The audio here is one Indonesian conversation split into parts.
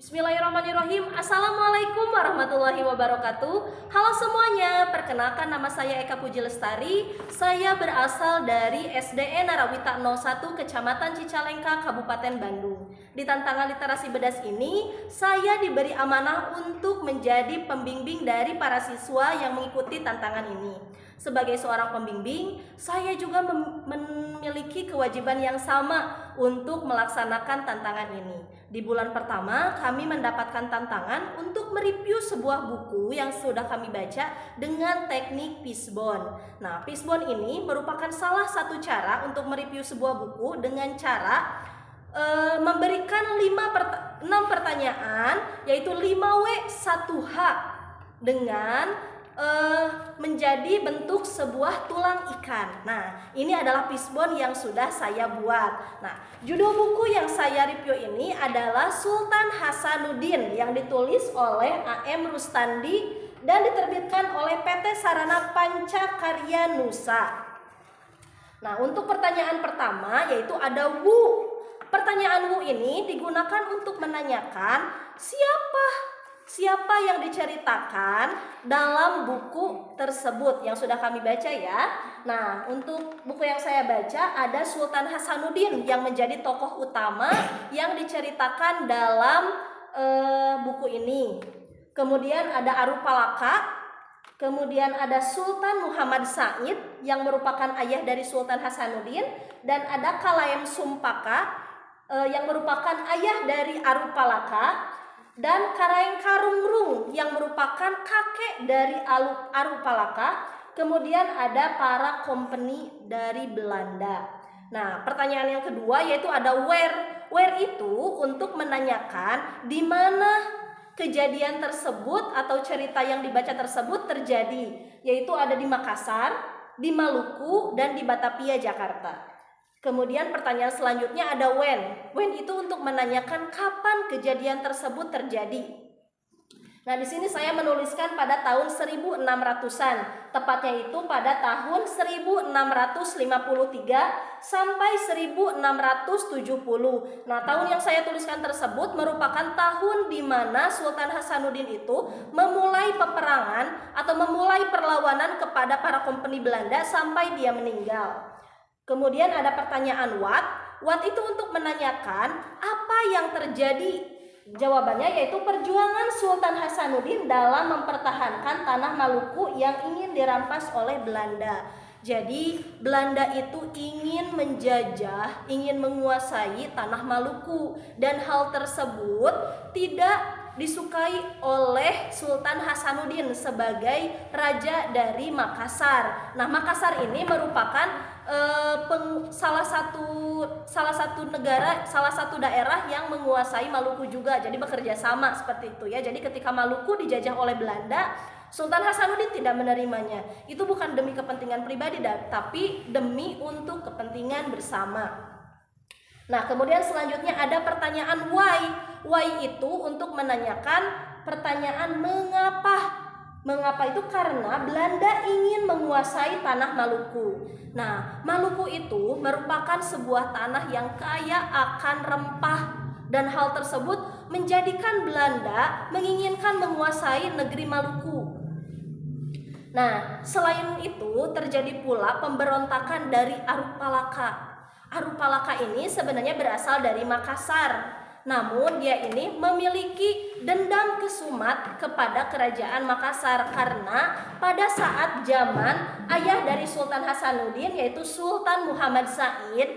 Bismillahirrahmanirrahim. Assalamualaikum warahmatullahi wabarakatuh. Halo semuanya, perkenalkan nama saya Eka Puji Lestari. Saya berasal dari SDN Narawita 01 Kecamatan Cicalengka, Kabupaten Bandung. Di tantangan literasi bedas ini, saya diberi amanah untuk menjadi pembimbing dari para siswa yang mengikuti tantangan ini. Sebagai seorang pembimbing, saya juga memiliki kewajiban yang sama untuk melaksanakan tantangan ini. Di bulan pertama, kami mendapatkan tantangan untuk mereview sebuah buku yang sudah kami baca dengan teknik fishbone. Nah, fishbone ini merupakan salah satu cara untuk mereview sebuah buku dengan cara memberikan 6 pertanyaan, yaitu 5W 1H dengan menjadi bentuk sebuah tulang ikan. Nah, ini adalah fishbone yang sudah saya buat. Nah, judul buku yang saya review ini adalah Sultan Hasanuddin yang ditulis oleh A.M. Rustandi dan diterbitkan oleh PT Sarana Pancakarya Nusa. Nah, untuk pertanyaan pertama yaitu ada Wu. Pertanyaan Wu ini digunakan untuk menanyakan siapa yang diceritakan dalam buku tersebut yang sudah kami baca ya. Nah, untuk buku yang saya baca ada Sultan Hasanuddin yang menjadi tokoh utama yang diceritakan dalam buku ini. Kemudian ada Arupalaka, kemudian ada Sultan Muhammad Said yang merupakan ayah dari Sultan Hasanuddin, dan ada Kalaem Sumpaka yang merupakan ayah dari Arupalaka, dan Karaeng Karungrung yang merupakan kakek dari Arupalaka. Kemudian ada para company dari Belanda. Nah, pertanyaan yang kedua yaitu ada where. Where itu untuk menanyakan di mana kejadian tersebut atau cerita yang dibaca tersebut terjadi, yaitu ada di Makassar, di Maluku, dan di Batavia, Jakarta. Kemudian pertanyaan selanjutnya ada when. When itu untuk menanyakan kapan kejadian tersebut terjadi. Nah, di sini saya menuliskan pada tahun 1600-an, tepatnya itu pada tahun 1653 sampai 1670. Nah, tahun yang saya tuliskan tersebut merupakan tahun di mana Sultan Hasanuddin itu memulai peperangan atau memulai perlawanan kepada para company Belanda sampai dia meninggal. Kemudian ada pertanyaan what. What itu untuk menanyakan apa yang terjadi. Jawabannya yaitu perjuangan Sultan Hasanuddin dalam mempertahankan tanah Maluku yang ingin dirampas oleh Belanda. Jadi Belanda itu ingin menjajah, ingin menguasai tanah Maluku, dan hal tersebut tidak disukai oleh Sultan Hasanuddin sebagai raja dari Makassar. Nah, Makassar ini merupakan salah satu negara, salah satu daerah yang menguasai Maluku juga. Jadi bekerja sama seperti itu ya. Jadi ketika Maluku dijajah oleh Belanda, Sultan Hasanuddin tidak menerimanya. Itu bukan demi kepentingan pribadi, tapi demi untuk kepentingan bersama. Nah, kemudian selanjutnya ada pertanyaan why. Why itu untuk menanyakan pertanyaan mengapa. Mengapa itu karena Belanda ingin menguasai tanah Maluku. Nah, Maluku itu merupakan sebuah tanah yang kaya akan rempah, dan hal tersebut menjadikan Belanda menginginkan menguasai negeri Maluku. Nah, selain itu terjadi pula pemberontakan dari Arupalaka. Arupalaka ini sebenarnya berasal dari Makassar. Namun dia ini memiliki dendam kesumat kepada kerajaan Makassar karena pada saat zaman ayah dari Sultan Hasanuddin yaitu Sultan Muhammad Said,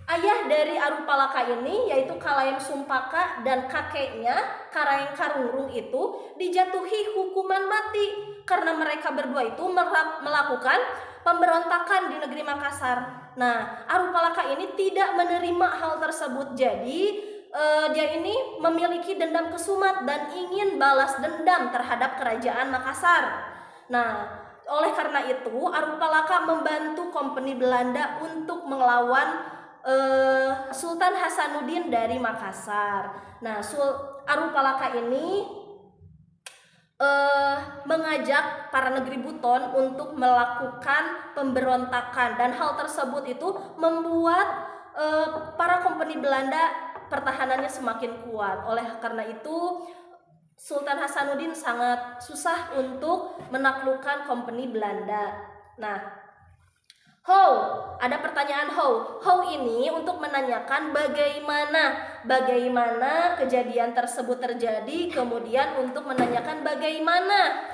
ayah dari Arupalaka ini yaitu Kalaem Sumpaka dan kakeknya Karaeng Karungrung itu dijatuhi hukuman mati karena mereka berdua itu melakukan pemberontakan di negeri Makassar. Nah, Arupalaka ini tidak menerima hal tersebut. Jadi dia ini memiliki dendam kesumat dan ingin balas dendam terhadap kerajaan Makassar. Nah, oleh karena itu Arupalaka membantu company Belanda untuk melawan Sultan Hasanuddin dari Makassar. Nah, Arupalaka ini mengajak para negeri Buton untuk melakukan pemberontakan, dan hal tersebut itu membuat para company Belanda pertahanannya semakin kuat. Oleh karena itu Sultan Hasanuddin sangat susah untuk menaklukkan Kompeni Belanda. Nah, how, ada pertanyaan how. How ini untuk menanyakan bagaimana kejadian tersebut terjadi, kemudian untuk menanyakan bagaimana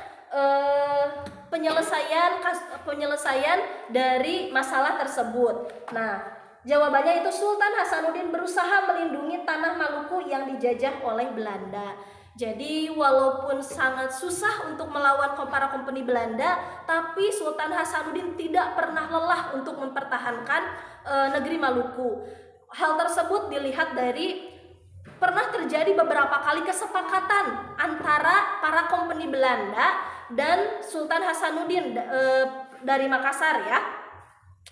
penyelesaian dari masalah tersebut. Nah, jawabannya itu Sultan Hasanuddin berusaha melindungi tanah Maluku yang dijajah oleh Belanda. Jadi walaupun sangat susah untuk melawan para kompeni Belanda, tapi Sultan Hasanuddin tidak pernah lelah untuk mempertahankan negeri Maluku. Hal tersebut dilihat dari pernah terjadi beberapa kali kesepakatan antara para kompeni Belanda dan Sultan Hasanuddin dari Makassar ya.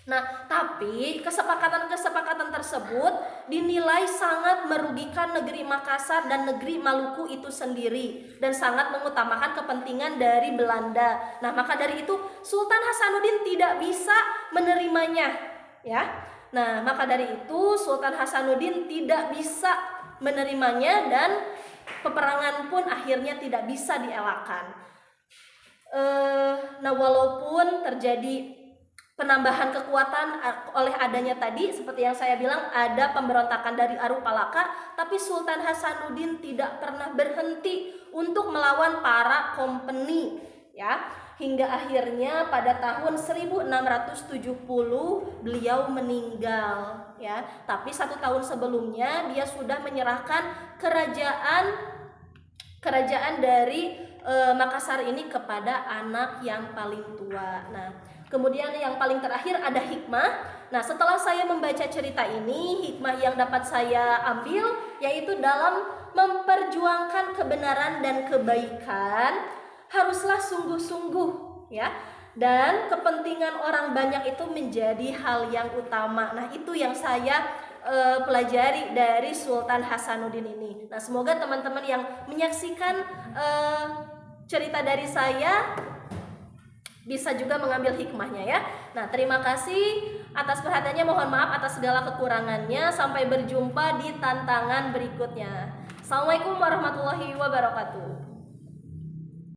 Nah, tapi kesepakatan tersebut dinilai sangat merugikan negeri Makassar dan negeri Maluku itu sendiri dan sangat mengutamakan kepentingan dari Belanda. Nah, maka dari itu Sultan Hasanuddin tidak bisa menerimanya, ya. Nah, maka dari itu Sultan Hasanuddin tidak bisa menerimanya dan peperangan pun akhirnya tidak bisa dielakkan. Nah, walaupun terjadi penambahan kekuatan oleh adanya tadi seperti yang saya bilang ada pemberontakan dari Arupalaka, tapi Sultan Hasanuddin tidak pernah berhenti untuk melawan para kompeni ya, hingga akhirnya pada tahun 1670 beliau meninggal ya. Tapi 1 tahun sebelumnya dia sudah menyerahkan kerajaan dari Makassar ini kepada anak yang paling tua. Nah, kemudian yang paling terakhir ada hikmah. Nah, setelah saya membaca cerita ini, hikmah yang dapat saya ambil yaitu dalam memperjuangkan kebenaran dan kebaikan haruslah sungguh-sungguh ya. Dan kepentingan orang banyak itu menjadi hal yang utama. Nah, itu yang saya pelajari dari Sultan Hasanuddin ini. Nah, semoga teman-teman yang menyaksikan cerita dari saya bisa juga mengambil hikmahnya ya. Nah, terima kasih atas perhatiannya. Mohon maaf atas segala kekurangannya. Sampai berjumpa di tantangan berikutnya. Assalamualaikum warahmatullahi wabarakatuh.